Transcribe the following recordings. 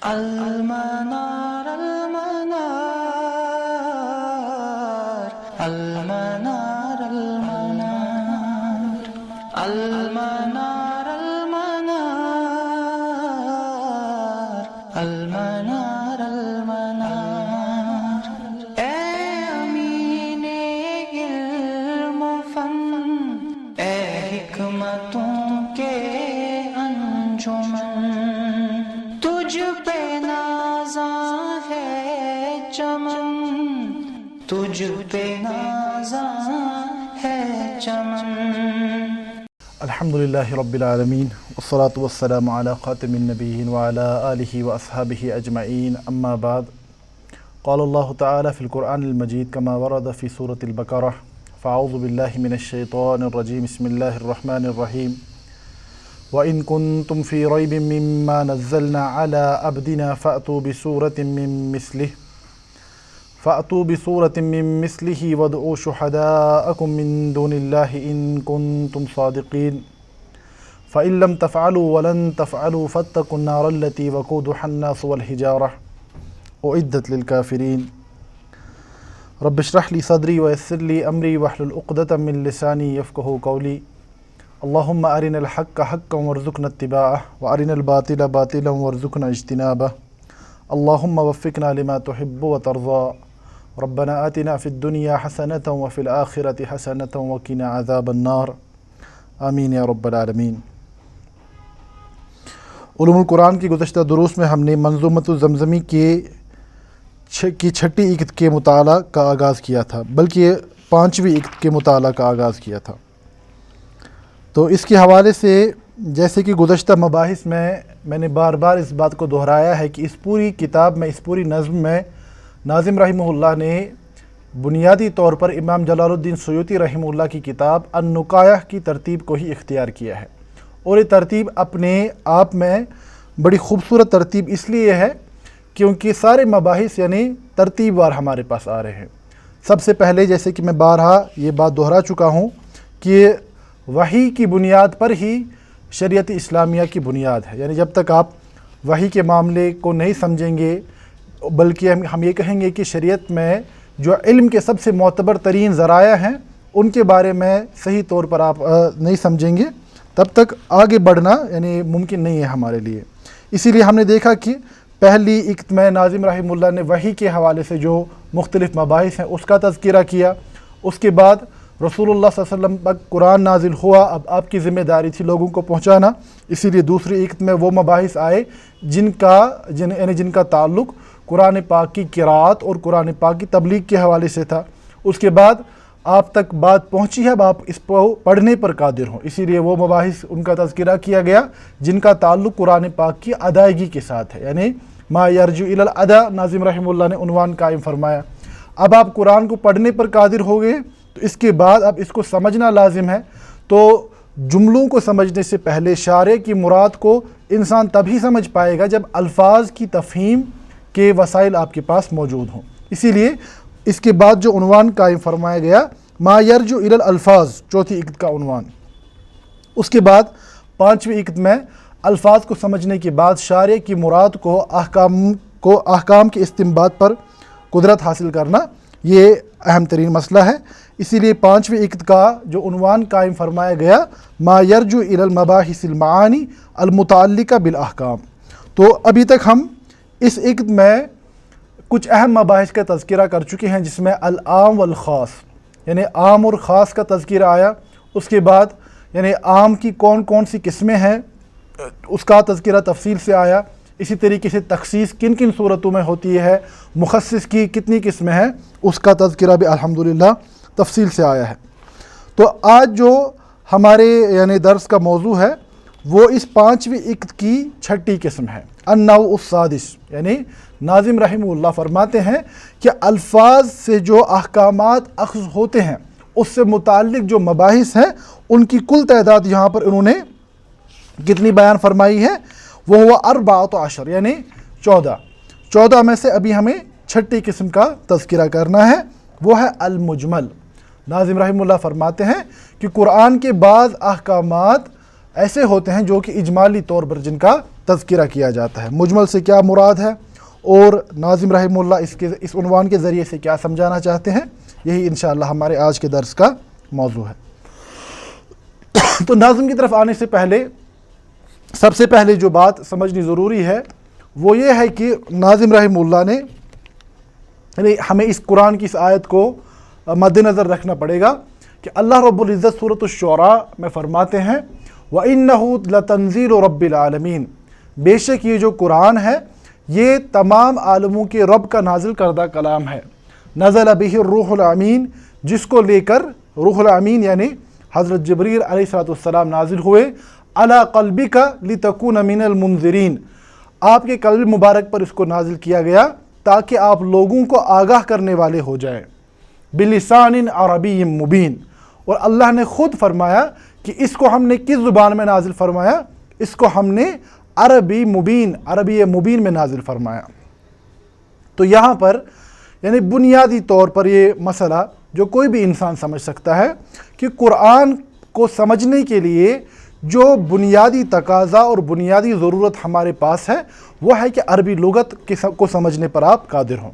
المنار المنار المنار المنار المنار المنار المنار المنار اے امین علم و فن اے حکمتوں کے انجمن تجھ پہ نازاں ہے چمن تجھ پہ نازاں ہے چمن. الحمدللہ رب العالمین والصلاة والسلام علی خاتم النبیین وعلی آلہ واصحابہ اجمعین اما بعد. قال اللہ تعالی فی القرآن المجید کما ورد فی سورة البقرہ فاعوذ باللہ من الشیطان الرجیم بسم اللہ الرحمن الرحیم وَإِن كُنتُمْ فِي رَيْبٍ مِّمَّا نَزَّلْنَا عَلَىٰ عَبْدِنَا فَأْتُوا بِسُورَةٍ مِّن مِّثْلِهِ وَادْعُوا شُهَدَاءَكُم مِّن دُونِ اللَّهِ إِن كُنتُمْ صَادِقِينَ فَإِن لَّمْ تَفْعَلُوا وَلَن تَفْعَلُوا فَاتَّقُوا النَّارَ الَّتِي وَقُودُهَا النَّاسُ وَالْحِجَارَةُ أُعِدَّتْ لِلْكَافِرِينَ. رب اشرح لي صدري ويسر لي أمري واحلل عقدة من لساني يفقهوا قولي. اللهم أرنا الحق حقا وارزقنا اتباعه وأرنا الباطل باطلا وارزقنا اجتنابه. اللهم وفقنا لما تحب وترضى. ربنا آتنا في الدنيا حسنة وفي الآخرة حسنة وقنا عذاب النار. آمین یا رب العالمین. علوم القرآن کی گزشتہ دروس میں ہم نے منظومۃ الزمزمی کی چھٹی اکت کے مطالعہ کا آغاز کیا تھا، بلکہ پانچویں اکت کے مطالعہ کا آغاز کیا تھا. تو اس کے حوالے سے جیسے کہ گزشتہ مباحث میں نے بار بار اس بات کو دہرایا ہے کہ اس پوری کتاب میں، اس پوری نظم میں ناظم رحمہ اللہ نے بنیادی طور پر امام جلال الدین سیوطی رحمہ اللہ کی کتاب النقایہ کی ترتیب کو ہی اختیار کیا ہے. اور یہ ترتیب اپنے آپ میں بڑی خوبصورت ترتیب اس لیے ہے کیونکہ سارے مباحث یعنی ترتیب وار ہمارے پاس آ رہے ہیں. سب سے پہلے جیسے کہ میں بارہا یہ بات دہرا چکا ہوں کہ وحی کی بنیاد پر ہی شریعت اسلامیہ کی بنیاد ہے. یعنی جب تک آپ وحی کے معاملے کو نہیں سمجھیں گے، بلکہ ہم یہ کہیں گے کہ شریعت میں جو علم کے سب سے معتبر ترین ذرائع ہیں ان کے بارے میں صحیح طور پر آپ نہیں سمجھیں گے، تب تک آگے بڑھنا یعنی ممکن نہیں ہے ہمارے لیے. اسی لیے ہم نے دیکھا کہ پہلی اکت میں ناظم رحمہ اللہ نے وحی کے حوالے سے جو مختلف مباحث ہیں اس کا تذکرہ کیا. اس کے بعد رسول اللہ صلی اللہ علیہ وسلم پر قرآن نازل ہوا، اب آپ کی ذمہ داری تھی لوگوں کو پہنچانا. اسی لیے دوسری اکت میں وہ مباحث آئے جن کا تعلق قرآن پاک کی قراءت اور قرآن پاک کی تبلیغ کے حوالے سے تھا. اس کے بعد آپ تک بات پہنچی ہے، اب آپ اس کو پڑھنے پر قادر ہوں، اسی لیے وہ مباحث ان کا تذکرہ کیا گیا جن کا تعلق قرآن پاک کی ادائیگی کے ساتھ ہے، یعنی ما یرجو الی الادا ناظم رحمہ اللہ نے عنوان قائم فرمایا. اب آپ قرآن کو پڑھنے پر قادر ہو گئے تو اس کے بعد اب اس کو سمجھنا لازم ہے. تو جملوں کو سمجھنے سے پہلے شارع کی مراد کو انسان تبھی سمجھ پائے گا جب الفاظ کی تفہیم کے وسائل آپ کے پاس موجود ہوں. اسی لیے اس کے بعد جو عنوان قائم فرمایا گیا ما یرجو الی الالفاظ، چوتھی اکت کا عنوان. اس کے بعد پانچویں اکت میں الفاظ کو سمجھنے کے بعد شارع کی مراد کو احکام کے استنباط پر قدرت حاصل کرنا یہ اہم ترین مسئلہ ہے. اسی لیے پانچویں اکت کا جو عنوان قائم فرمایا گیا ما یرجو الی المباحث المعانی المتعلقہ بالاحکام. تو ابھی تک ہم اس اکت میں کچھ اہم مباحث کا تذکرہ کر چکے ہیں جس میں العام والخاص یعنی عام اور خاص کا تذکرہ آیا. اس کے بعد یعنی عام کی کون کون سی قسمیں ہیں اس کا تذکرہ تفصیل سے آیا. اسی طریقے سے تخصیص کن کن صورتوں میں ہوتی ہے، مخصص کی کتنی قسمیں ہیں، اس کا تذکرہ بھی الحمدللہ تفصیل سے آیا ہے. تو آج جو ہمارے یعنی درس کا موضوع ہے وہ اس پانچویں اکت کی چھٹی قسم ہے، النوع السادس. یعنی ناظم رحمہ اللہ فرماتے ہیں کہ الفاظ سے جو احکامات اخذ ہوتے ہیں اس سے متعلق جو مباحث ہیں ان کی کل تعداد یہاں پر انہوں نے کتنی بیان فرمائی ہے، وہ ہوا 14 یعنی 14 میں سے ابھی ہمیں چھٹی قسم کا تذکرہ کرنا ہے، وہ ہے المجمل. ناظم رحمہ اللہ فرماتے ہیں کہ قرآن کے بعض احکامات ایسے ہوتے ہیں جو کہ اجمالی طور پر جن کا تذکرہ کیا جاتا ہے، مجمل سے کیا مراد ہے اور ناظم رحمہ اللہ اس عنوان کے ذریعے سے کیا سمجھانا چاہتے ہیں، یہی انشاءاللہ ہمارے آج کے درس کا موضوع ہے۔ تو ناظم کی طرف آنے سے پہلے سب سے پہلے جو بات سمجھنی ضروری ہے وہ یہ ہے کہ ناظم رحمہ اللہ نے یعنی ہمیں اس قرآن کی اس آیت کو مد نظر رکھنا پڑے گا کہ اللہ رب العزت سورۃ الشعراء میں فرماتے ہیں وَإِنَّهُ لَتَنزِيلُ رَبِّ الْعَالَمِينَ، بے شک یہ جو قرآن ہے یہ تمام عالموں کے رب کا نازل کردہ کلام ہے، نزل بہ الروح الامین، جس کو لے کر روح الامین یعنی حضرت جبریل علیہ السلام نازل ہوئے، علی قلبک لتکون من المنذرین، آپ کے قلب مبارک پر اس کو نازل کیا گیا تاکہ آپ لوگوں کو آگاہ کرنے والے ہو جائیں، بلسان عربی مبین، اور اللہ نے خود فرمایا کہ اس کو ہم نے کس زبان میں نازل فرمایا، اس کو ہم نے عربی مبین میں نازل فرمایا۔ تو یہاں پر یعنی بنیادی طور پر یہ مسئلہ جو کوئی بھی انسان سمجھ سکتا ہے کہ قرآن کو سمجھنے کے لیے جو بنیادی تقاضا اور بنیادی ضرورت ہمارے پاس ہے وہ ہے کہ عربی لغت کو سمجھنے پر آپ قادر ہوں۔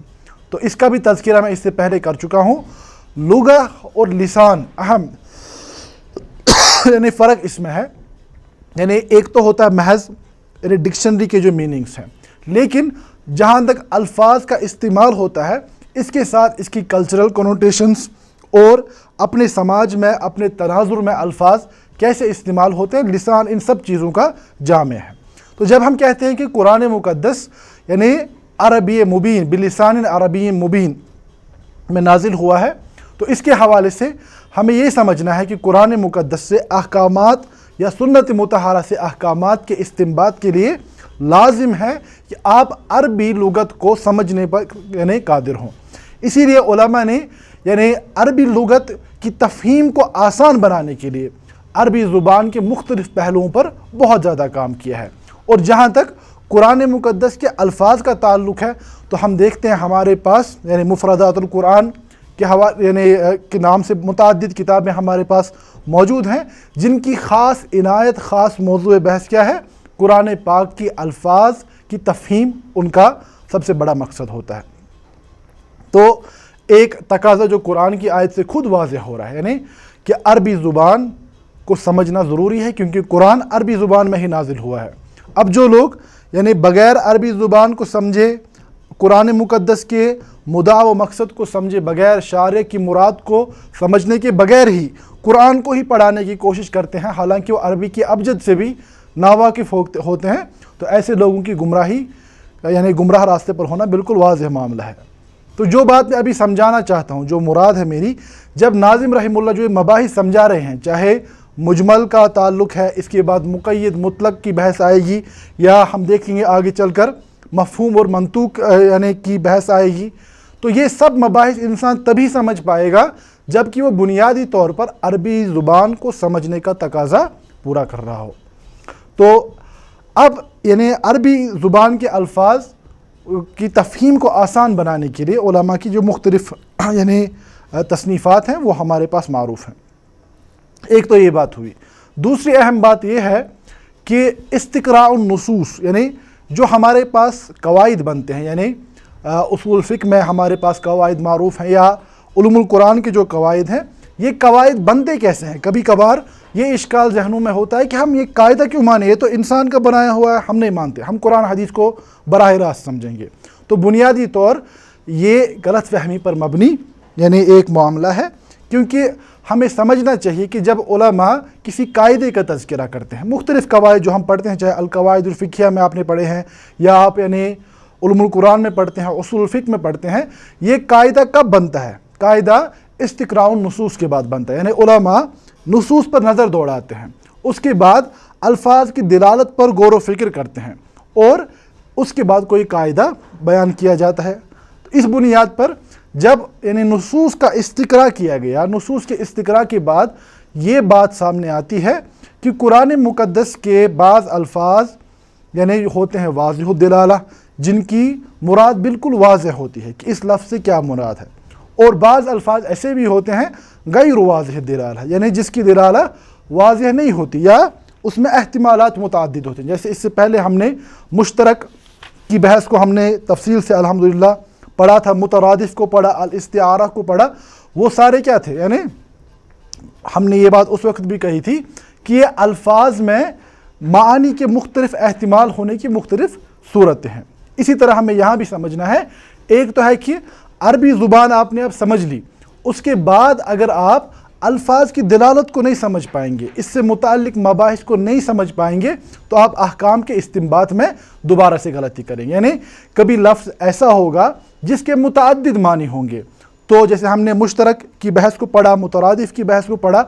تو اس کا بھی تذکرہ میں اس سے پہلے کر چکا ہوں، لغہ اور لسان اہم یعنی فرق اس میں ہے، یعنی ایک تو ہوتا ہے محض یعنی ڈکشنری کے جو میننگز ہیں، لیکن جہاں تک الفاظ کا استعمال ہوتا ہے اس کے ساتھ اس کی کلچرل کنوٹیشنز اور اپنے سماج میں اپنے تناظر میں الفاظ کیسے استعمال ہوتے ہیں، لسان ان سب چیزوں کا جامع ہے۔ تو جب ہم کہتے ہیں کہ قرآن مقدس یعنی عربی مبین بلسان عربی مبین میں نازل ہوا ہے، تو اس کے حوالے سے ہمیں یہ سمجھنا ہے کہ قرآن مقدس سے احکامات یا سنت مطہرہ سے احکامات کے استنباط کے لیے لازم ہے کہ آپ عربی لغت کو سمجھنے پر یعنی قادر ہوں۔ اسی لیے علماء نے یعنی عربی لغت کی تفہیم کو آسان بنانے کے لیے عربی زبان کے مختلف پہلوؤں پر بہت زیادہ کام کیا ہے، اور جہاں تک قرآن مقدس کے الفاظ کا تعلق ہے تو ہم دیکھتے ہیں ہمارے پاس یعنی مفردات القرآن کے کے نام سے متعدد کتابیں ہمارے پاس موجود ہیں جن کی خاص عنایت خاص موضوع بحث کیا ہے، قرآن پاک کی الفاظ کی تفہیم ان کا سب سے بڑا مقصد ہوتا ہے۔ تو ایک تقاضا جو قرآن کی آیت سے خود واضح ہو رہا ہے یعنی کہ عربی زبان کو سمجھنا ضروری ہے کیونکہ قرآن عربی زبان میں ہی نازل ہوا ہے۔ اب جو لوگ یعنی بغیر عربی زبان کو سمجھے، قرآن مقدس کے مدعا و مقصد کو سمجھے بغیر، شارع کی مراد کو سمجھنے کے بغیر ہی قرآن کو ہی پڑھانے کی کوشش کرتے ہیں، حالانکہ وہ عربی کی ابجد سے بھی ناواقف ہوتے ہیں، تو ایسے لوگوں کی گمراہی یعنی گمراہ راستے پر ہونا بالکل واضح معاملہ ہے۔ تو جو بات میں ابھی سمجھانا چاہتا ہوں، جو مراد ہے میری، جب ناظم رحمہ اللہ جو مباحث سمجھا رہے ہیں، چاہے مجمل کا تعلق ہے، اس کے بعد مقید مطلق کی بحث آئے گی، یا ہم دیکھیں گے آگے چل کر مفہوم اور منطوق یعنی کی بحث آئے گی، تو یہ سب مباحث انسان تبھی سمجھ پائے گا جب کہ وہ بنیادی طور پر عربی زبان کو سمجھنے کا تقاضا پورا کر رہا ہو۔ تو اب یعنی عربی زبان کے الفاظ کی تفہیم کو آسان بنانے کے لیے علماء کی جو مختلف یعنی تصنیفات ہیں وہ ہمارے پاس معروف ہیں۔ ایک تو یہ بات ہوئی، دوسری اہم بات یہ ہے کہ استقراء النصوص یعنی جو ہمارے پاس قواعد بنتے ہیں، یعنی اصول فقہ میں ہمارے پاس قواعد معروف ہیں، یا علوم القرآن کے جو قواعد ہیں، یہ قواعد بنتے کیسے ہیں؟ کبھی کبھار یہ اشکال ذہنوں میں ہوتا ہے کہ ہم یہ قاعدہ کیوں مانیں، یہ تو انسان کا بنایا ہوا ہے، ہم نہیں مانتے، ہم قرآن حدیث کو براہ راست سمجھیں گے۔ تو بنیادی طور یہ غلط فہمی پر مبنی یعنی ایک معاملہ ہے، کیونکہ ہمیں سمجھنا چاہیے کہ جب علماء کسی قاعدے کا تذکرہ کرتے ہیں، مختلف قواعد جو ہم پڑھتے ہیں، چاہے القواعد الفقہیہ میں آپ نے پڑھے ہیں، یا آپ یعنی علوم القرآن میں پڑھتے ہیں، اصول الفقہ میں پڑھتے ہیں، یہ قاعدہ کب بنتا ہے؟ قاعدہ استقراء النصوص کے بعد بنتا ہے، یعنی علماء نصوص پر نظر دوڑاتے ہیں، اس کے بعد الفاظ کی دلالت پر غور و فکر کرتے ہیں، اور اس کے بعد کوئی قاعدہ بیان کیا جاتا ہے۔ تو اس بنیاد پر جب یعنی نصوص کا استقراء کیا گیا، نصوص کے استقراء کے بعد یہ بات سامنے آتی ہے کہ قرآن مقدس کے بعض الفاظ یعنی ہوتے ہیں واضح الدلالہ، جن کی مراد بالکل واضح ہوتی ہے کہ اس لفظ سے کیا مراد ہے، اور بعض الفاظ ایسے بھی ہوتے ہیں غیر واضح الدلالہ، یعنی جس کی دلالہ واضح نہیں ہوتی یا اس میں احتمالات متعدد ہوتے ہیں. جیسے اس سے پہلے ہم نے مشترک کی بحث کو ہم نے تفصیل سے الحمدللہ پڑھا تھا, مترادف کو پڑھا, الاستعارہ کو پڑھا. وہ سارے کیا تھے, یعنی ہم نے یہ بات اس وقت بھی کہی تھی کہ یہ الفاظ میں معانی کے مختلف احتمال ہونے کی مختلف صورتیں ہیں. اسی طرح ہمیں یہاں بھی سمجھنا ہے, ایک تو ہے کہ عربی زبان آپ نے اب سمجھ لی, اس کے بعد اگر آپ الفاظ کی دلالت کو نہیں سمجھ پائیں گے, اس سے متعلق مباحث کو نہیں سمجھ پائیں گے, تو آپ احکام کے استنباط میں دوبارہ سے غلطی کریں گے. یعنی کبھی لفظ ایسا ہوگا جس کے متعدد معنی ہوں گے, تو جیسے ہم نے مشترک کی بحث کو پڑھا, مترادف کی بحث کو پڑھا,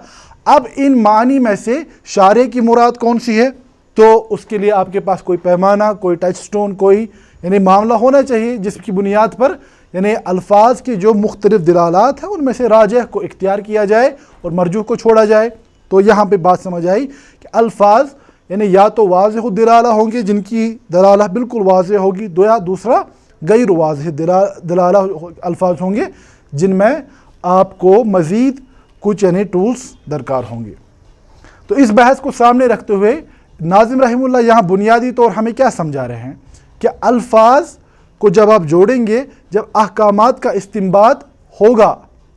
اب ان معنی میں سے شارع کی مراد کون سی ہے, تو اس کے لیے آپ کے پاس کوئی پیمانہ, کوئی ٹچ سٹون, کوئی یعنی معاملہ ہونا چاہیے جس کی بنیاد پر یعنی الفاظ کی جو مختلف دلالات ہیں ان میں سے راجح کو اختیار کیا جائے اور مرجوح کو چھوڑا جائے. تو یہاں پہ بات سمجھ آئی کہ الفاظ یعنی یا تو واضح دلالہ ہوں گے جن کی دلالہ بالکل واضح ہوگی, یا دوسرا غیر واضح دلالہ الفاظ ہوں گے جن میں آپ کو مزید کچھ یعنی ٹولز درکار ہوں گے. تو اس بحث کو سامنے رکھتے ہوئے ناظم رحمہ اللہ یہاں بنیادی طور ہمیں کیا سمجھا رہے ہیں کہ الفاظ کو جب آپ جوڑیں گے, جب احکامات کا استنباط ہوگا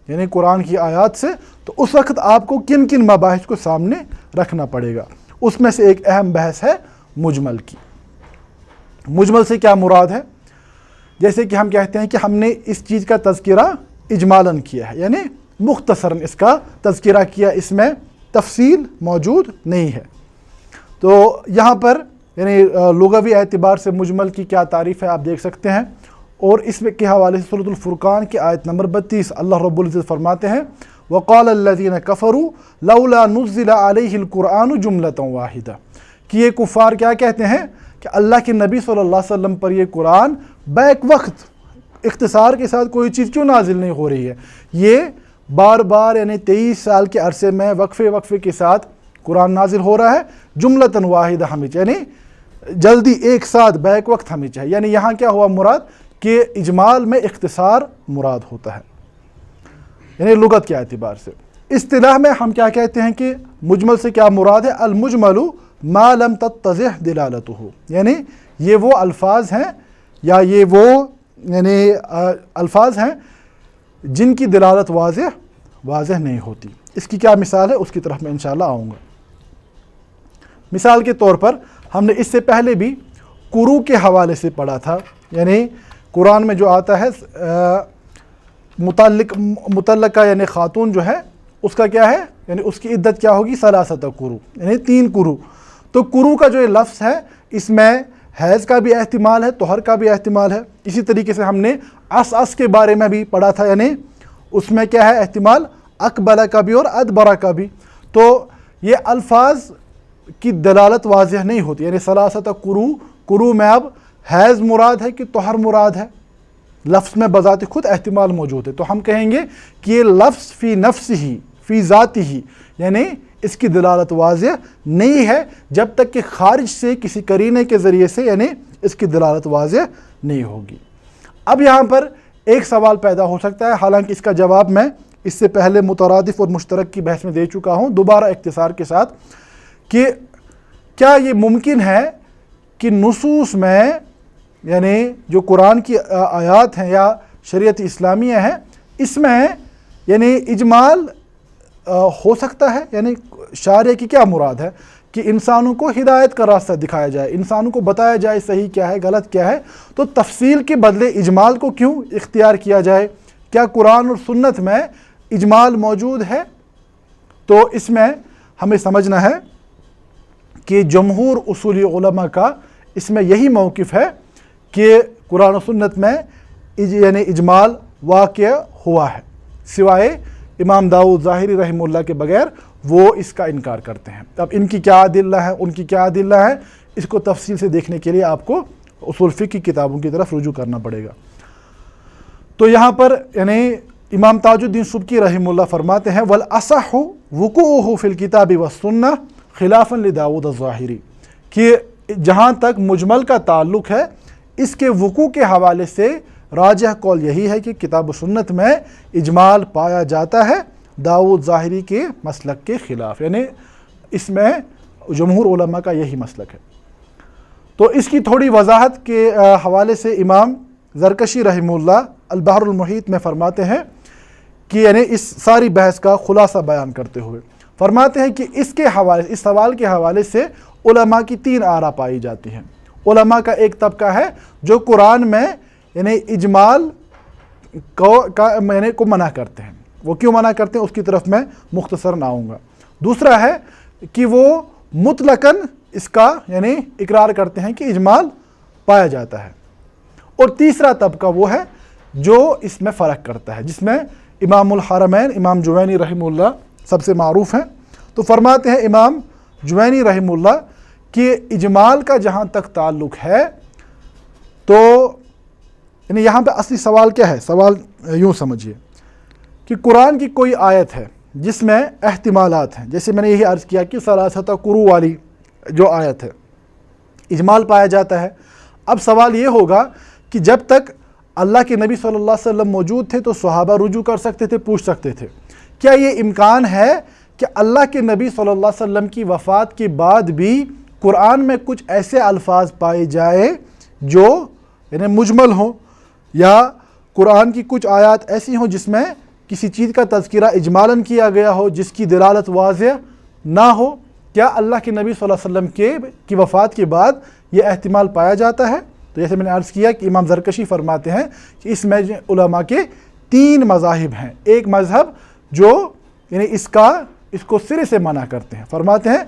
یعنی قرآن کی آیات سے, تو اس وقت آپ کو کن کن مباحث کو سامنے رکھنا پڑے گا. اس میں سے ایک اہم بحث ہے مجمل کی. مجمل سے کیا مراد ہے؟ جیسے کہ ہم کہتے ہیں کہ ہم نے اس چیز کا تذکرہ اجمالاً کیا ہے, یعنی مختصراً اس کا تذکرہ کیا, اس میں تفصیل موجود نہیں ہے. تو یہاں پر یعنی لغوی اعتبار سے مجمل کی کیا تعریف ہے آپ دیکھ سکتے ہیں, اور اس میں کے حوالے سے سورۃ الفرقان کی آیت نمبر 32 اللہ رب العزت فرماتے ہیں وَقَالَ الَّذِينَ كَفَرُوا لَوْلَا نُزِّلَ عَلَيْهِ الْقُرْآنُ جُمْلَةً وَاحِدَةً کہ یہ کفار کیا کہتے ہیں کہ اللہ کے نبی صلی اللہ علیہ وسلم پر یہ قرآن بیک وقت اختصار کے ساتھ کوئی چیز کیوں نازل نہیں ہو رہی ہے. یہ بار بار یعنی 23 سال کے عرصے میں وقفے کے ساتھ قرآن نازل ہو رہا ہے, جملتاً واحدہ ہمیں یعنی جلدی ایک ساتھ بیک وقت ہمیں چاہیے. یعنی یہاں کیا ہوا مراد کہ اجمال میں اختصار مراد ہوتا ہے یعنی لغت کے اعتبار سے. اصطلاح میں ہم کیا کہتے ہیں کہ مجمل سے کیا مراد ہے؟ المجمل ما لم تتضح دلالته, یعنی یہ وہ الفاظ ہیں یا یہ وہ یعنی الفاظ ہیں جن کی دلالت واضح نہیں ہوتی. اس کی کیا مثال ہے, اس کی طرف میں انشاءاللہ آؤں گا. مثال کے طور پر ہم نے اس سے پہلے بھی قروء کے حوالے سے پڑھا تھا, یعنی قرآن میں جو آتا ہے متعلقہ یعنی خاتون جو ہے اس کا کیا ہے, یعنی اس کی عدت کیا ہوگی, ثلاثۃ قروء یعنی 3 قروء. تو قروء کا جو یہ لفظ ہے اس میں حیض کا بھی احتمال ہے, طہر کا بھی احتمال ہے. اسی طریقے سے ہم نے اس کے بارے میں بھی پڑھا تھا, یعنی اس میں کیا ہے احتمال اقبلہ کا بھی اور ادبرہ کا بھی. تو یہ الفاظ کی دلالت واضح نہیں ہوتی, یعنی ثلاثۃ قروء میں اب حیض مراد ہے کہ طہر مراد ہے, لفظ میں بذات خود احتمال موجود ہے. تو ہم کہیں گے کہ یہ لفظ فی نفسہ فی ذاتہ یعنی اس کی دلالت واضح نہیں ہے جب تک کہ خارج سے کسی قرینے کے ذریعے سے یعنی اس کی دلالت واضح نہیں ہوگی. اب یہاں پر ایک سوال پیدا ہو سکتا ہے, حالانکہ اس کا جواب میں اس سے پہلے مترادف اور مشترک کی بحث میں دے چکا ہوں, دوبارہ اختصار کے ساتھ, کہ کیا یہ ممکن ہے کہ نصوص میں یعنی جو قرآن کی آیات ہیں یا شریعت اسلامیہ ہیں اس میں یعنی اجمال ہو سکتا ہے؟ یعنی شارع کی کیا مراد ہے کہ انسانوں کو ہدایت کا راستہ دکھایا جائے, انسانوں کو بتایا جائے صحیح کیا ہے غلط کیا ہے, تو تفصیل کے بدلے اجمال کو کیوں اختیار کیا جائے؟ کیا قرآن اور سنت میں اجمال موجود ہے؟ تو اس میں ہمیں سمجھنا ہے کہ جمہور اصولی علماء کا اس میں یہی موقف ہے کہ قرآن و سنت میں یعنی اجمال واقع ہوا ہے, سوائے امام داؤد ظاہری رحمہ اللہ کے بغیر وہ اس کا انکار کرتے ہیں. اب ان کی کیا ادلہ ہے, ان کی کیا ادلہ ہے, اس کو تفصیل سے دیکھنے کے لیے آپ کو اصول فقہ کی کتابوں کی طرف رجوع کرنا پڑے گا. تو یہاں پر یعنی امام تاج الدین سبکی رحمہ اللہ فرماتے ہیں وَالْأَصَحُ وُقُوعُهُ فِي الْكِتَابِ وَالسُّنَّةِ خِلَافًا لِدَاوُدَ الظَّاهِرِي کہ جہاں تک مجمل کا تعلق ہے اس کے وقوع کے حوالے سے راجح قول یہی ہے کہ کتاب و سنت میں اجمال پایا جاتا ہے داؤد ظاہری کے مسلک کے خلاف, یعنی اس میں جمہور علماء کا یہی مسلک ہے۔ تو اس کی تھوڑی وضاحت کے حوالے سے امام زرکشی رحمہ اللہ البحر المحیط میں فرماتے ہیں کہ یعنی اس ساری بحث کا خلاصہ بیان کرتے ہوئے فرماتے ہیں کہ اس سوال کے حوالے سے علماء کی 3 آراء پائی جاتی ہیں۔ علماء کا ایک طبقہ ہے جو قرآن میں یعنی اجمال کو منع کرتے ہیں۔ وہ کیوں منع کرتے ہیں اس کی طرف میں مختصراً آؤں گا۔ دوسرا ہے کہ وہ مطلقاً اس کا یعنی اقرار کرتے ہیں کہ اجمال پایا جاتا ہے۔ اور تیسرا طبقہ وہ ہے جو اس میں فرق کرتا ہے، جس میں امام الحرمین امام جوینی رحمہ اللہ سب سے معروف ہیں۔ تو فرماتے ہیں امام جوینی رحمہ اللہ کہ اجمال کا جہاں تک تعلق ہے تو یعنی یہاں پہ اصلی سوال کیا ہے؟ سوال یوں سمجھیے کہ قرآن کی کوئی آیت ہے جس میں احتمالات ہیں، جیسے میں نے یہی عرض کیا کہ ثلاثۃ قروء والی جو آیت ہے اجمال پایا جاتا ہے۔ اب سوال یہ ہوگا کہ جب تک اللہ کے نبی صلی اللہ علیہ وسلم موجود تھے تو صحابہ رجوع کر سکتے تھے، پوچھ سکتے تھے۔ کیا یہ امکان ہے کہ اللہ کے نبی صلی اللہ علیہ وسلم کی وفات کے بعد بھی قرآن میں کچھ ایسے الفاظ پائے جائیں جو یعنی مجمل ہوں، یا قرآن کی کچھ آیات ایسی ہوں جس میں کسی چیز کا تذکرہ اجمالاً کیا گیا ہو جس کی دلالت واضح نہ ہو؟ کیا اللہ کے نبی صلی اللہ علیہ وسلم کی وفات کے بعد یہ احتمال پایا جاتا ہے؟ تو جیسے میں نے عرض کیا کہ امام زرکشی فرماتے ہیں کہ اس میں علماء کے 3 مذاہب ہیں۔ ایک مذہب جو یعنی اس کو سرے سے منع کرتے ہیں، فرماتے ہیں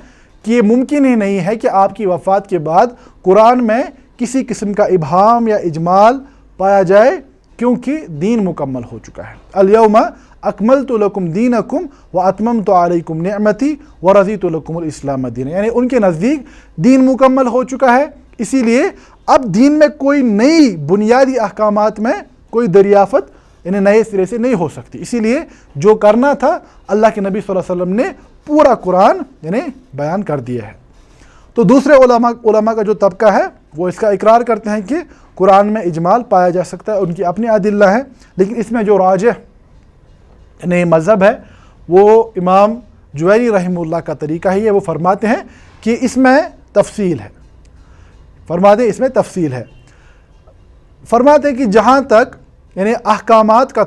کہ یہ ممکن ہی نہیں ہے کہ آپ کی وفات کے بعد قرآن میں کسی قسم کا ابہام یا اجمال پایا جائے، کیونکہ دین مکمل ہو چکا ہے۔ الیوم اکملت لکم دینکم واتممت علیکم نعمتی ورضیت لکم الاسلام دینا، یعنی ان کے نزدیک دین مکمل ہو چکا ہے، اسی لیے اب دین میں کوئی نئی بنیادی احکامات میں کوئی دریافت یعنی نئے سرے سے نہیں ہو سکتی، اسی لیے جو کرنا تھا اللہ کے نبی صلی اللہ علیہ وسلم نے پورا قرآن یعنی بیان کر دیا ہے۔ تو دوسرے علماء کا جو طبقہ ہے وہ اس کا اقرار کرتے ہیں کہ قرآن میں اجمال پایا جا سکتا ہے، ان کی اپنی ادلہ ہیں، لیکن اس میں جو راجح یعنی مذہب ہے وہ امام جوینی رحمہ اللہ کا طریقہ ہی ہے۔ وہ فرماتے ہیں کہ اس میں تفصیل ہے، فرماتے ہیں کہ جہاں تک یعنی احکامات کا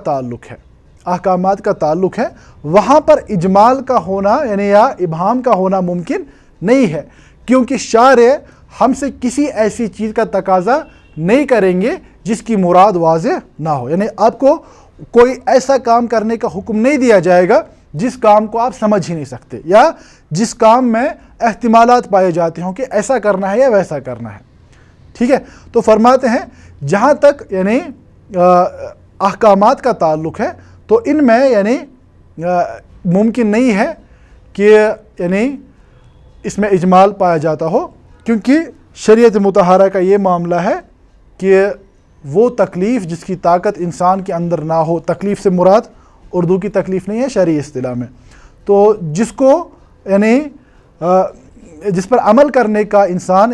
تعلق ہے وہاں پر اجمال کا ہونا یعنی یا ابہام کا ہونا ممکن نہیں ہے، کیونکہ شارع ہم سے کسی ایسی چیز کا تقاضا نہیں کریں گے جس کی مراد واضح نہ ہو، یعنی آپ کو کوئی ایسا کام کرنے کا حکم نہیں دیا جائے گا جس کام کو آپ سمجھ ہی نہیں سکتے، یا جس کام میں احتمالات پائے جاتے ہوں کہ ایسا کرنا ہے یا ویسا کرنا ہے، ٹھیک ہے۔ تو فرماتے ہیں جہاں تک یعنی احکامات کا تعلق ہے تو ان میں یعنی ممکن نہیں ہے کہ یعنی اس میں اجمال پایا جاتا ہو، کیونکہ شریعت مطہرہ کا یہ معاملہ ہے کہ وہ تکلیف جس کی طاقت انسان کے اندر نہ ہو، تکلیف سے مراد اردو کی تکلیف نہیں ہے شرعی اصطلاح میں، تو جس کو یعنی جس پر عمل کرنے کا انسان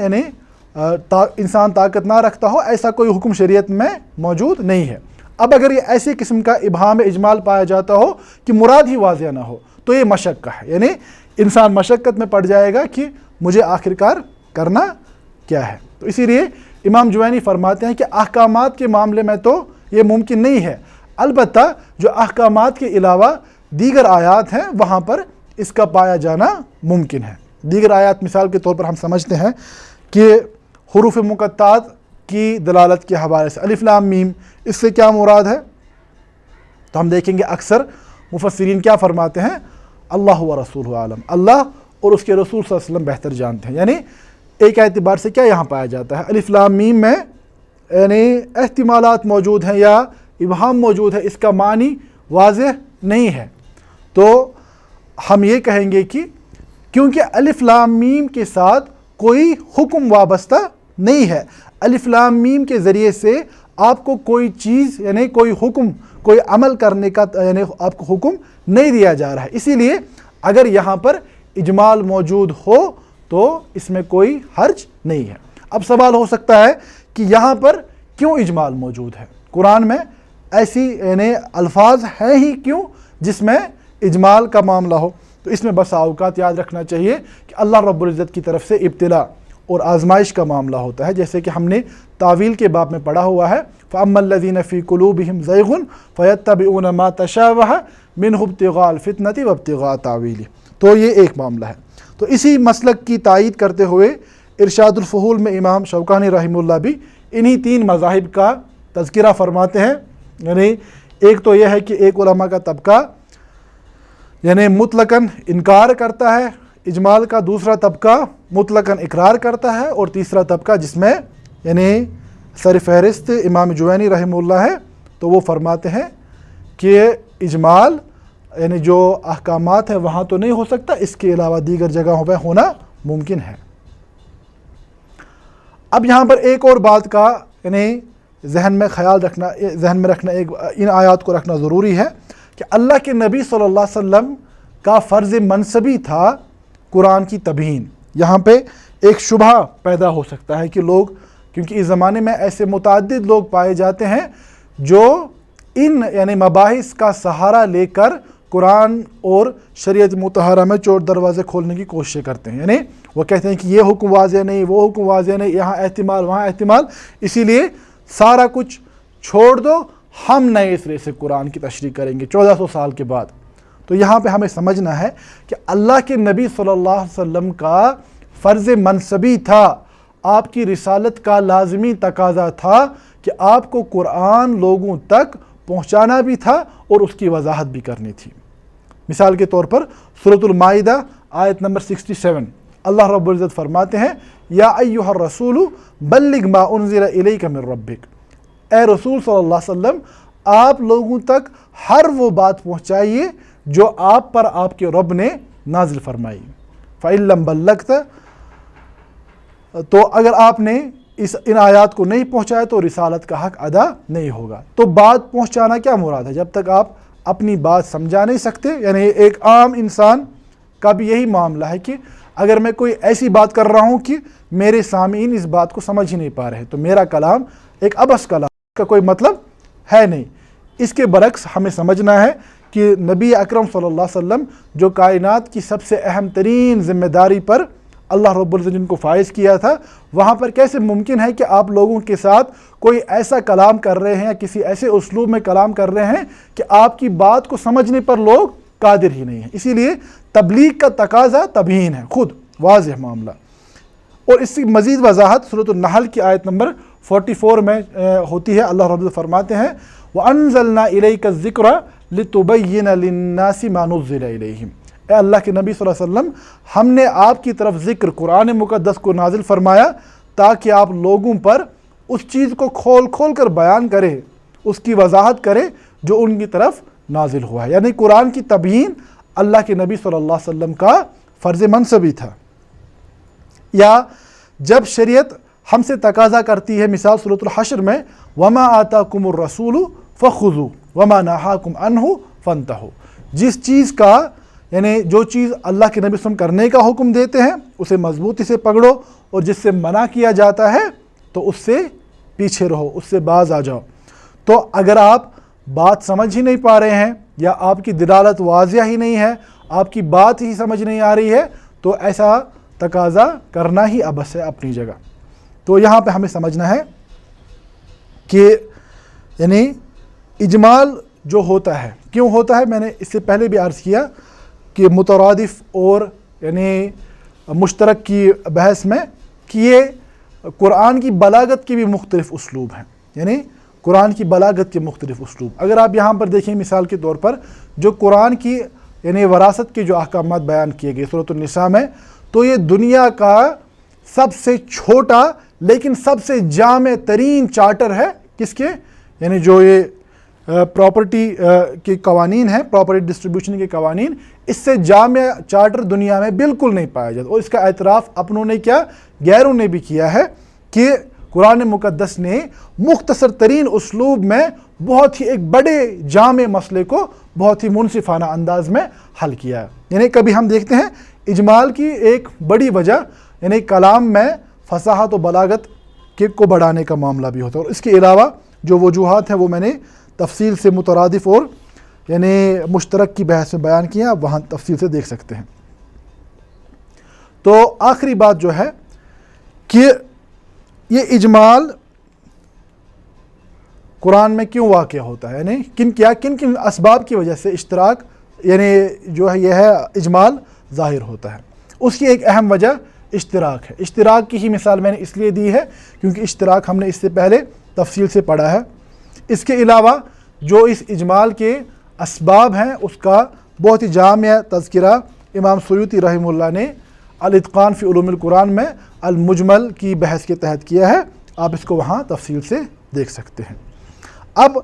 طاقت نہ رکھتا ہو، ایسا کوئی حکم شریعت میں موجود نہیں ہے۔ اب اگر یہ ایسی قسم کا ابہام اجمال پایا جاتا ہو کہ مراد ہی واضح نہ ہو تو یہ مشقہ ہے، یعنی انسان مشقت میں پڑ جائے گا کہ مجھے آخرکار کرنا کیا ہے۔ تو اسی لیے امام جوینی فرماتے ہیں کہ احکامات کے معاملے میں تو یہ ممکن نہیں ہے، البتہ جو احکامات کے علاوہ دیگر آیات ہیں وہاں پر اس کا پایا جانا ممکن ہے۔ دیگر آیات مثال کے طور پر ہم سمجھتے ہیں کہ حروف مقطعات کی دلالت کے حوالے سے الف لام میم، اس سے کیا مراد ہے؟ تو ہم دیکھیں گے اکثر مفسرین کیا فرماتے ہیں، اللہ و رسول عالم، اللہ اور اس کے رسول صلی اللہ علیہ وسلم بہتر جانتے ہیں، یعنی ایک اعتبار سے کیا یہاں پایا جاتا ہے، الف لام میم میں یعنی احتمالات موجود ہیں یا ابہام موجود ہے، اس کا معنی واضح نہیں ہے، تو ہم یہ کہیں گے کہ کیونکہ الف لام میم کے ساتھ کوئی حکم وابستہ نہیں ہے، الف لام میم کے ذریعے سے آپ کو کوئی چیز یعنی کوئی حکم، کوئی عمل کرنے کا یعنی آپ کو حکم نہیں دیا جا رہا ہے، اسی لیے اگر یہاں پر اجمال موجود ہو تو اس میں کوئی حرج نہیں ہے۔ اب سوال ہو سکتا ہے کہ یہاں پر کیوں اجمال موجود ہے، قرآن میں ایسی یعنی الفاظ ہیں ہی کیوں جس میں اجمال کا معاملہ ہو؟ تو اس میں بس اوقات یاد رکھنا چاہیے کہ اللہ رب العزت کی طرف سے ابتلا اور آزمائش کا معاملہ ہوتا ہے، جیسے کہ ہم نے تعویل کے باب میں پڑھا ہوا ہے، فَأَمَّا الَّذِينَ فِي قُلُوبِهِمْ زَيْغٌ فَيَتَّبِعُونَ مَا تَشَابَهَ مِنْهُ ابْتِغَاءَ الْفِتْنَةِ وَابْتِغَاءَ تَأْوِيلِهِ۔ تو یہ ایک معاملہ ہے۔ تو اسی مسلک کی تائید کرتے ہوئے ارشاد الفحول میں امام شوکانی رحمہ اللہ بھی انہی 3 مذاہب کا تذکرہ فرماتے ہیں، یعنی ایک تو یہ ہے کہ ایک علماء کا طبقہ یعنی مطلقاً انکار کرتا ہے اجمال کا، دوسرا طبقہ مطلقاً اقرار کرتا ہے، اور تیسرا طبقہ جس میں یعنی سر فہرست امام جوینی رحمہ اللہ ہے، تو وہ فرماتے ہیں کہ اجمال یعنی جو احکامات ہیں وہاں تو نہیں ہو سکتا، اس کے علاوہ دیگر جگہوں پہ ہونا ممکن ہے۔ اب یہاں پر ایک اور بات کا یعنی ذہن میں رکھنا ان آیات کو رکھنا ضروری ہے کہ اللہ کے نبی صلی اللہ علیہ وسلم کا فرض منصبی تھا قرآن کی تبیین۔ یہاں پہ ایک شبہ پیدا ہو سکتا ہے کہ لوگ، کیونکہ اس زمانے میں ایسے متعدد لوگ پائے جاتے ہیں جو ان یعنی مباحث کا سہارا لے کر قرآن اور شریعت مطہرہ میں چور دروازے کھولنے کی کوشش کرتے ہیں، یعنی وہ کہتے ہیں کہ یہ حکم واضح نہیں، وہ حکم واضح نہیں، یہاں احتمال وہاں احتمال، اسی لیے سارا کچھ چھوڑ دو، ہم نئے سرے سے قرآن کی تشریح کریں گے 1400 سال کے بعد۔ تو یہاں پہ ہمیں سمجھنا ہے کہ اللہ کے نبی صلی اللہ علیہ وسلم کا فرض منصبی تھا، آپ کی رسالت کا لازمی تقاضا تھا کہ آپ کو قرآن لوگوں تک پہنچانا بھی تھا اور اس کی وضاحت بھی کرنی تھی۔ مثال کے طور پر سورۃ المائدہ آیت نمبر 67 اللہ رب العزت فرماتے ہیں، یا ایھا الرسول بلغ ما انزل الیک من ربک، اے رسول صلی اللہ علیہ وسلم آپ لوگوں تک ہر وہ بات پہنچائیے جو آپ پر آپ کے رب نے نازل فرمائی۔ فَإِن لَّم بَلَّغْتَ، تو اگر آپ نے ان آیات کو نہیں پہنچایا تو رسالت کا حق ادا نہیں ہوگا۔ تو بات پہنچانا کیا مراد ہے؟ جب تک آپ اپنی بات سمجھا نہیں سکتے، یعنی ایک عام انسان کا بھی یہی معاملہ ہے کہ اگر میں کوئی ایسی بات کر رہا ہوں کہ میرے سامعین اس بات کو سمجھ ہی نہیں پا رہے تو میرا کلام ایک عبث کلام کا کوئی مطلب ہے نہیں۔ اس کے برعکس ہمیں سمجھنا ہے کہ نبی اکرم صلی اللہ علیہ وسلم جو کائنات کی سب سے اہم ترین ذمہ داری پر اللہ رب العزت جن کو فائز کیا تھا، وہاں پر کیسے ممکن ہے کہ آپ لوگوں کے ساتھ کوئی ایسا کلام کر رہے ہیں یا کسی ایسے اسلوب میں کلام کر رہے ہیں کہ آپ کی بات کو سمجھنے پر لوگ قادر ہی نہیں ہیں۔ اسی لیے تبلیغ کا تقاضا تبیین ہے، خود واضح معاملہ۔ اور اس کی مزید وضاحت سورۃ النحل کی آیت نمبر 44 میں ہوتی ہے۔ اللہ رب العزت فرماتے ہیں وَأَنزَلْنَا إِلَيْكَ الذِّكْرَ لِتُبَيِّنَ لِلنَّاسِ مَا نُزِّلَ إِلَيْهِمْ، اے اللہ کے نبی صلی اللہ علیہ وسلم ہم نے آپ کی طرف ذکر قرآن مقدس کو نازل فرمایا تاکہ آپ لوگوں پر اس چیز کو کھول کھول کر بیان کرے، اس کی وضاحت کرے جو ان کی طرف نازل ہوا ہے۔ یعنی قرآن کی تبیین اللہ کے نبی صلی اللہ علیہ وسلم کا فرض منصبی تھا۔ یا جب شریعت ہم سے تقاضا کرتی ہے، مثال سورۃ الحشر میں وَمَا آتَاكُمُ الرَّسُولُ فَخُذُوهُ وَمَا نَهَاكُمْ عَنْهُ فَانْتَهُوا، جس چیز کا یعنی جو چیز اللہ کے نبی صلی اللہ علیہ وسلم کرنے کا حکم دیتے ہیں اسے مضبوطی سے پکڑو، اور جس سے منع کیا جاتا ہے تو اس سے پیچھے رہو، اس سے باز آ جاؤ۔ تو اگر آپ بات سمجھ ہی نہیں پا رہے ہیں یا آپ کی دلالت واضح ہی نہیں ہے، آپ کی بات ہی سمجھ نہیں آ رہی ہے، تو ایسا تقاضا کرنا ہی عبث ہے اپنی جگہ۔ تو یہاں پہ ہمیں سمجھنا ہے کہ یعنی اجمال جو ہوتا ہے کیوں ہوتا ہے، میں نے اس سے پہلے بھی عرض کیا کہ مترادف اور یعنی مشترک کی بحث میں کہ یہ قرآن کی بلاغت کے بھی مختلف اسلوب ہیں، یعنی قرآن کی بلاغت کے مختلف اسلوب۔ اگر آپ یہاں پر دیکھیں مثال کے طور پر جو قرآن کی یعنی وراثت کے جو احکامات بیان کیے گئے سورۃ النساء میں، تو یہ دنیا کا سب سے چھوٹا لیکن سب سے جامع ترین چارٹر ہے، کس کے؟ یعنی جو یہ پراپرٹی کے قوانین ہیں، پراپرٹی ڈسٹریبیوشن کے قوانین، اس سے جامع چارٹر دنیا میں بالکل نہیں پایا جاتا۔ اور اس کا اعتراف اپنوں نے کیا، غیروں نے بھی کیا ہے کہ قرآن مقدس نے مختصر ترین اسلوب میں بہت ہی ایک بڑے جامع مسئلے کو بہت ہی منصفانہ انداز میں حل کیا ہے۔ یعنی کبھی ہم دیکھتے ہیں اجمال کی ایک بڑی وجہ یعنی کلام میں فصاحت و بلاغت کو بڑھانے کا معاملہ بھی ہوتا ہے، اور اس کے علاوہ جو وجوہات ہیں وہ میں نے تفصیل سے مترادف اور یعنی مشترک کی بحث میں بیان کیے ہیں، آپ وہاں تفصیل سے دیکھ سکتے ہیں۔ تو آخری بات جو ہے کہ یہ اجمال قرآن میں کیوں واقع ہوتا ہے، یعنی کن کن اسباب کی وجہ سے اشتراک یعنی جو ہے یہ ہے اجمال ظاہر ہوتا ہے۔ اس کی ایک اہم وجہ اشتراک ہے۔ اشتراک کی ہی مثال میں نے اس لیے دی ہے کیونکہ اشتراک ہم نے اس سے پہلے تفصیل سے پڑھا ہے۔ اس کے علاوہ جو اس اجمال کے اسباب ہیں اس کا بہت ہی جامع تذکرہ امام سیوطی رحمہ اللہ نے الاتقان فی علوم القرآن میں المجمل کی بحث کے تحت کیا ہے، آپ اس کو وہاں تفصیل سے دیکھ سکتے ہیں۔ اب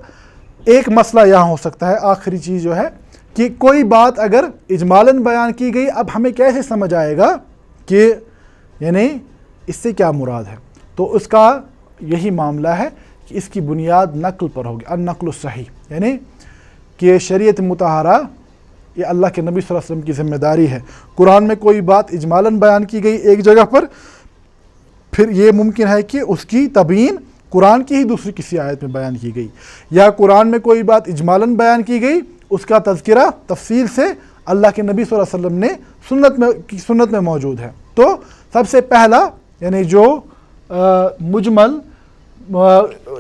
ایک مسئلہ یہاں ہو سکتا ہے، آخری چیز جو ہے کہ کوئی بات اگر اجمالاً بیان کی گئی، اب ہمیں کیسے سمجھ آئے گا کہ یعنی اس سے کیا مراد ہے؟ تو اس کا یہی معاملہ ہے کہ اس کی بنیاد نقل پر ہوگی، النقل الصحیح، یعنی کہ شریعت مطہرہ یہ اللہ کے نبی صلی اللہ علیہ وسلم کی ذمہ داری ہے۔ قرآن میں کوئی بات اجمالاً بیان کی گئی ایک جگہ پر، پھر یہ ممکن ہے کہ اس کی تبیین قرآن کی ہی دوسری کسی آیت میں بیان کی گئی، یا قرآن میں کوئی بات اجمالاً بیان کی گئی، اس کا تذکرہ تفصیل سے اللہ کے نبی صلی اللہ علیہ وسلم نے سنت میں موجود ہے۔ تو سب سے پہلا یعنی جو مجمل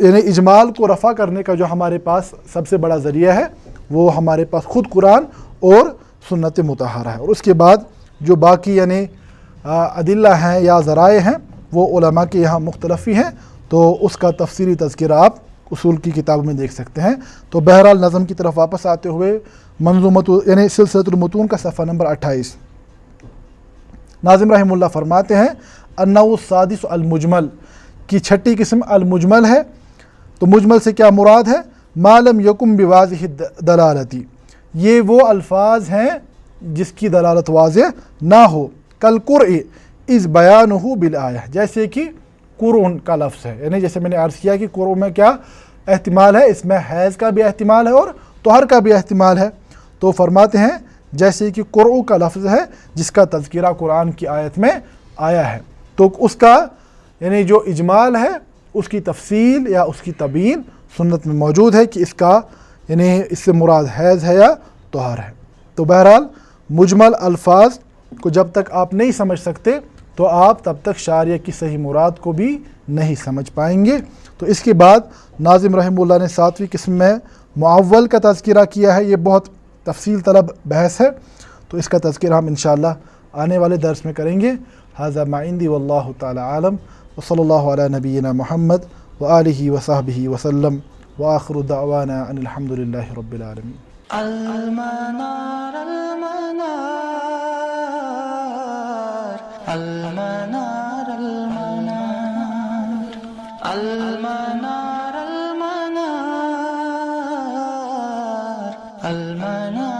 یعنی اجمال کو رفع کرنے کا جو ہمارے پاس سب سے بڑا ذریعہ ہے وہ ہمارے پاس خود قرآن اور سنت مطہرہ ہے، اور اس کے بعد جو باقی یعنی ادلہ ہیں یا ذرائع ہیں وہ علماء کے یہاں مختلف ہی ہیں، تو اس کا تفصیلی تذکرہ آپ اصول کی کتابوں میں دیکھ سکتے ہیں۔ تو بہرحال نظم کی طرف واپس آتے ہوئے منظومۃ یعنی سلسلۃ المتون کا صفحہ نمبر 28، ناظم رحمہ اللہ فرماتے ہیں النوع السادس المجمل، کی چھٹی قسم المجمل ہے۔ تو مجمل سے کیا مراد ہے؟ ما لم یکن بواضح دلالتی، یہ وہ الفاظ ہیں جس کی دلالت واضح نہ ہو، کالقرء اذ بیانہ بالآیہ، جیسے کہ قرآن کا لفظ ہے، یعنی جیسے میں نے عرض کیا کہ قرآن میں کیا احتمال ہے، اس میں حیض کا بھی احتمال ہے اور طہر کا بھی احتمال ہے۔ تو فرماتے ہیں جیسے کہ قرآن کا لفظ ہے جس کا تذکرہ قرآن کی آیت میں آیا ہے، تو اس کا یعنی جو اجمال ہے اس کی تفصیل یا اس کی تبیین سنت میں موجود ہے کہ اس کا یعنی اس سے مراد حیض ہے یا طہر ہے۔ تو بہرحال مجمل الفاظ کو جب تک آپ نہیں سمجھ سکتے تو آپ تب تک شارع کی صحیح مراد کو بھی نہیں سمجھ پائیں گے۔ تو اس کے بعد ناظم رحمہ اللہ نے 7ویں قسم میں معول کا تذکرہ کیا ہے، یہ بہت تفصیل طلب بحث ہے، تو اس کا تذکرہ ہم انشاءاللہ آنے والے درس میں کریں گے۔ ھذا ما عندی واللہ تعالی عالم، وصلی اللہ علی نبینا محمد وآلہ وصحبہ وسلم، وآخر دعوانا ان الحمد للہ رب العالمین۔ المنار المنار المنار المنار المنار المنار المنار